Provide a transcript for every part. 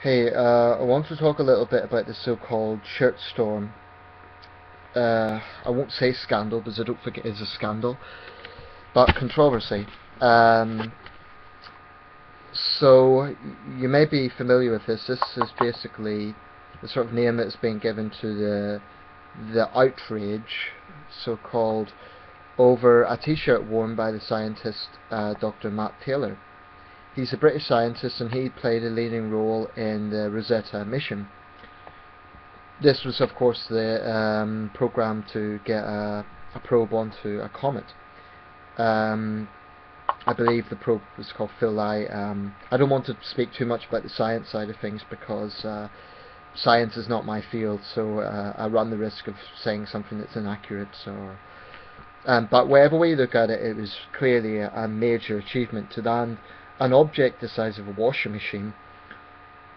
Hey, I want to talk a little bit about the so-called Shirtstorm. I won't say scandal because I don't think it is a scandal, but controversy. Um, so you may be familiar with this. This is basically the sort of name that's been given to the outrage, so-called, over a T-shirt worn by the scientist Dr. Matt Taylor. He's a British scientist, and he played a leading role in the Rosetta mission. This was, of course, the program to get a probe onto a comet. I believe the probe was called Philae. I don't want to speak too much about the science side of things because science is not my field, so I run the risk of saying something that's inaccurate. But whatever way you look at it, it was clearly a major achievement to land an object the size of a washing machine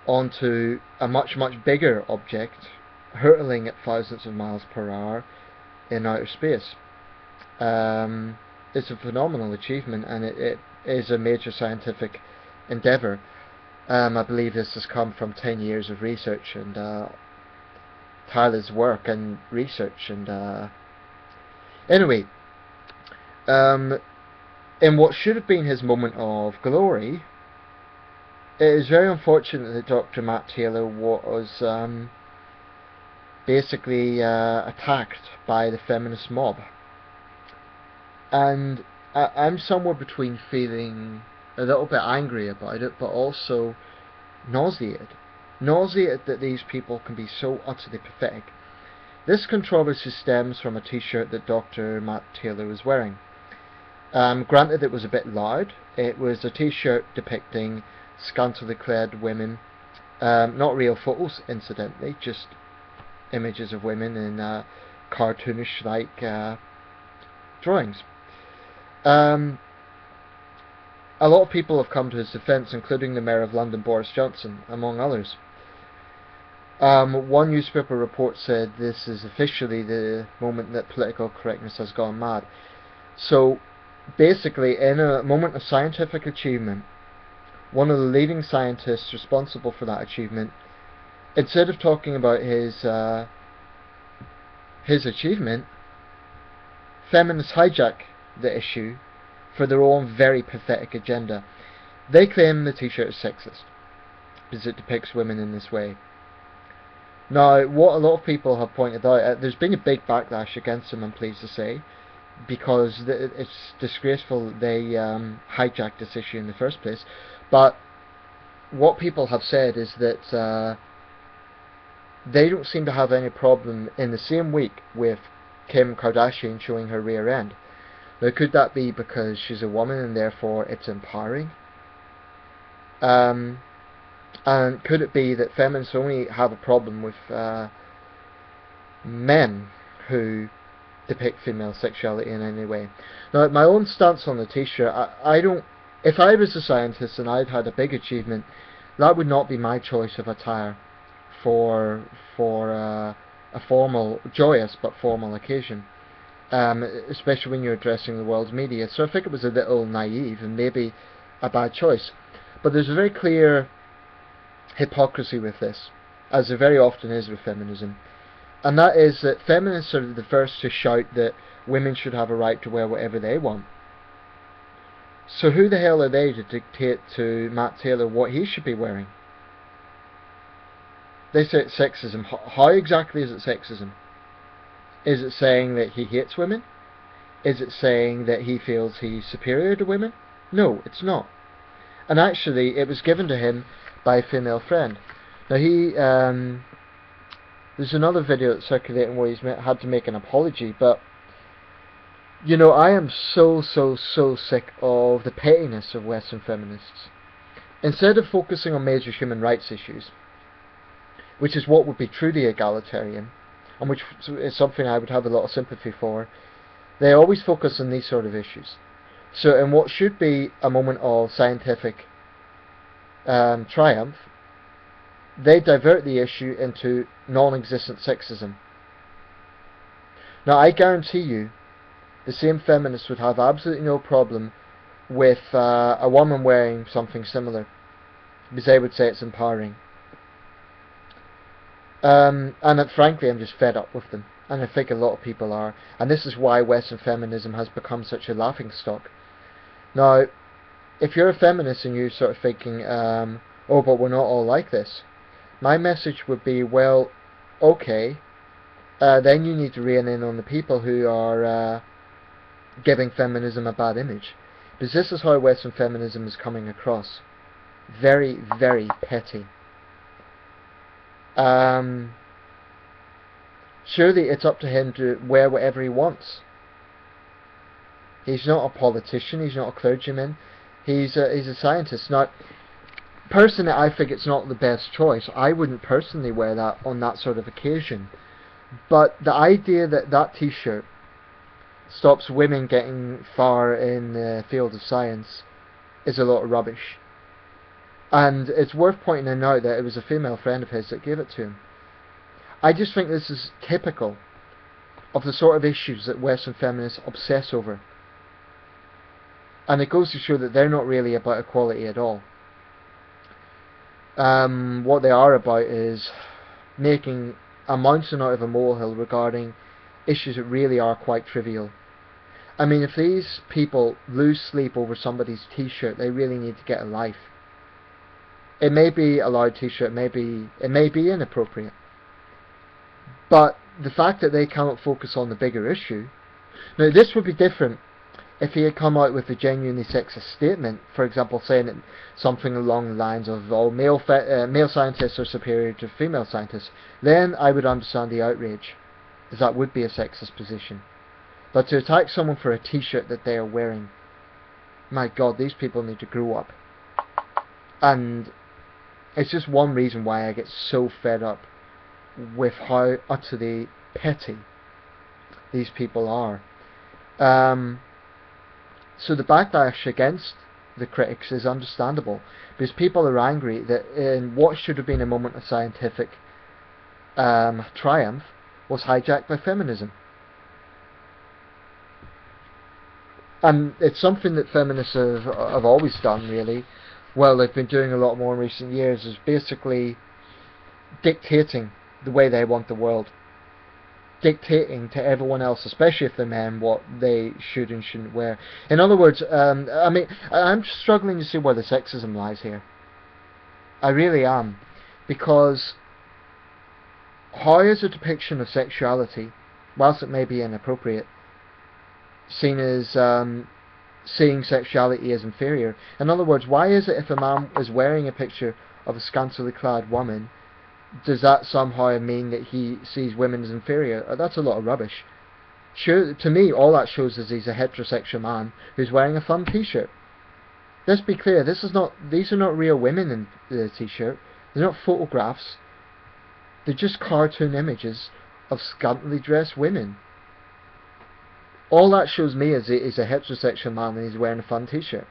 onto a much bigger object hurtling at thousands of miles per hour in outer space. It's a phenomenal achievement, and it is a major scientific endeavour. I believe this has come from 10 years of research and tireless work and research. And anyway, in what should have been his moment of glory, it is very unfortunate that Dr. Matt Taylor was basically attacked by the feminist mob. And I'm somewhere between feeling a little bit angry about it, but also nauseated. Nauseated that these people can be so utterly pathetic. This controversy stems from a t-shirt that Dr. Matt Taylor was wearing. Granted, it was a bit loud. It was a t-shirt depicting scantily clad women, not real photos incidentally, just images of women in cartoonish like drawings. A lot of people have come to his defence, including the Mayor of London, Boris Johnson, among others. One newspaper report said this is officially the moment that political correctness has gone mad. So basically, in a moment of scientific achievement, one of the leading scientists responsible for that achievement, instead of talking about his achievement, feminists hijack the issue for their own very pathetic agenda. They claim the t-shirt is sexist because it depicts women in this way. Now, what a lot of people have pointed out, there's been a big backlash against them, I'm pleased to say, because it's disgraceful they hijacked this issue in the first place. But what people have said is that they don't seem to have any problem in the same week with Kim Kardashian showing her rear end. Now, could that be because she's a woman and therefore it's empowering? And could it be that feminists only have a problem with men who depict female sexuality in any way? Now, my own stance on the t-shirt, I don't. If I was a scientist and I'd had a big achievement, that would not be my choice of attire for a formal, joyous but formal occasion. Especially when you're addressing the world's media. So I think it was a little naive and maybe a bad choice. But there's a very clear hypocrisy with this, as there very often is with feminism. And that is that feminists are the first to shout that women should have a right to wear whatever they want. So who the hell are they to dictate to Matt Taylor what he should be wearing? They say it's sexism. How exactly is it sexism? Is it saying that he hates women? Is it saying that he feels he's superior to women? No, it's not. And actually, it was given to him by a female friend. Now there's another video that's circulating where he's had to make an apology, but you know, I am so sick of the pettiness of Western feminists. Instead of focusing on major human rights issues, which is what would be truly egalitarian, and which is something I would have a lot of sympathy for, they always focus on these sort of issues. So in what should be a moment of scientific triumph, they divert the issue into non-existent sexism. Now, I guarantee you, the same feminists would have absolutely no problem with a woman wearing something similar, because they would say it's empowering. Frankly, I'm just fed up with them. And I think a lot of people are. And this is why Western feminism has become such a laughingstock. Now, if you're a feminist and you're sort of thinking, oh, but we're not all like this, my message would be, well, okay, then you need to rein in on the people who are giving feminism a bad image. Because this is how Western feminism is coming across. Very, very petty. Surely it's up to him to wear whatever he wants. He's not a politician, he's not a clergyman, he's a scientist. Now, personally, I think it's not the best choice. I wouldn't personally wear that on that sort of occasion. But the idea that that t-shirt stops women getting far in the field of science is a lot of rubbish. And it's worth pointing out that it was a female friend of his that gave it to him. I just think this is typical of the sort of issues that Western feminists obsess over. And it goes to show that they're not really about equality at all. What they are about is making a mountain out of a molehill regarding issues that really are quite trivial. I mean, if these people lose sleep over somebody's t-shirt, they really need to get a life. It may be a loud t-shirt, it may be inappropriate. But the fact that they cannot focus on the bigger issue... Now, this would be different if he had come out with a genuinely sexist statement, for example, saying something along the lines of, oh, male scientists are superior to female scientists. Then I would understand the outrage, as that would be a sexist position. But to attack someone for a t-shirt that they are wearing, my God, these people need to grow up. And it's just one reason why I get so fed up with how utterly petty these people are. So the backlash against the critics is understandable, because people are angry that in what should have been a moment of scientific triumph was hijacked by feminism. And it's something that feminists have always done, really. Well, they've been doing a lot more in recent years, is basically dictating the way they want the world. Dictating to everyone else, especially if they're men, what they should and shouldn't wear. In other words, I mean, I'm struggling to see where the sexism lies here. I really am. Because how is a depiction of sexuality, whilst it may be inappropriate, seen as seeing sexuality as inferior? In other words, why is it if a man is wearing a picture of a scantily clad woman, does that somehow mean that he sees women as inferior? That's a lot of rubbish. Sure, to me, all that shows is he's a heterosexual man who's wearing a fun t-shirt. Let's be clear, these are not real women in the t-shirt. They're not photographs. They're just cartoon images of scantily dressed women. All that shows me is he's a heterosexual man and he's wearing a fun t-shirt.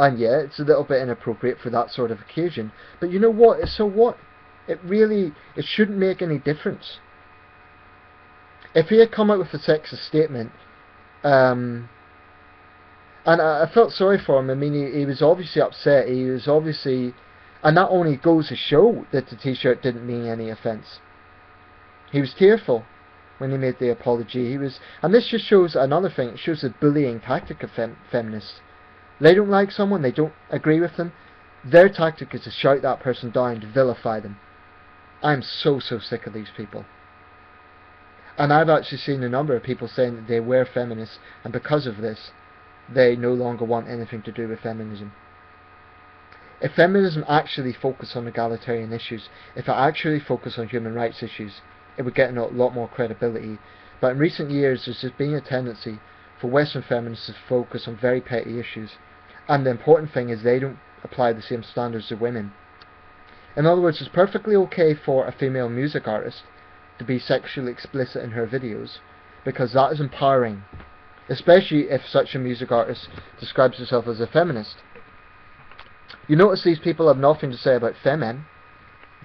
And yeah, it's a little bit inappropriate for that sort of occasion. But you know what? So what? It shouldn't make any difference. If he had come out with a sexist statement, and I felt sorry for him. I mean, he was obviously upset. He was obviously... And that only goes to show that the t-shirt didn't mean any offence. He was tearful when he made the apology. And this just shows another thing. It shows the bullying tactic of feminists. They don't like someone, they don't agree with them. Their tactic is to shout that person down, to vilify them. I'm so sick of these people. And I've actually seen a number of people saying that they were feminists, and because of this, they no longer want anything to do with feminism. If feminism actually focused on egalitarian issues, if it actually focused on human rights issues, it would get a lot more credibility. But in recent years, there's just been a tendency for Western feminists to focus on very petty issues. And the important thing is they don't apply the same standards to women. In other words, it's perfectly okay for a female music artist to be sexually explicit in her videos, because that is empowering, especially if such a music artist describes herself as a feminist. You notice these people have nothing to say about Femen,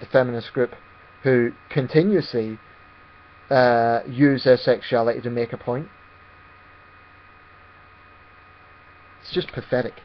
the feminist group, who continuously use their sexuality to make a point. It's just pathetic.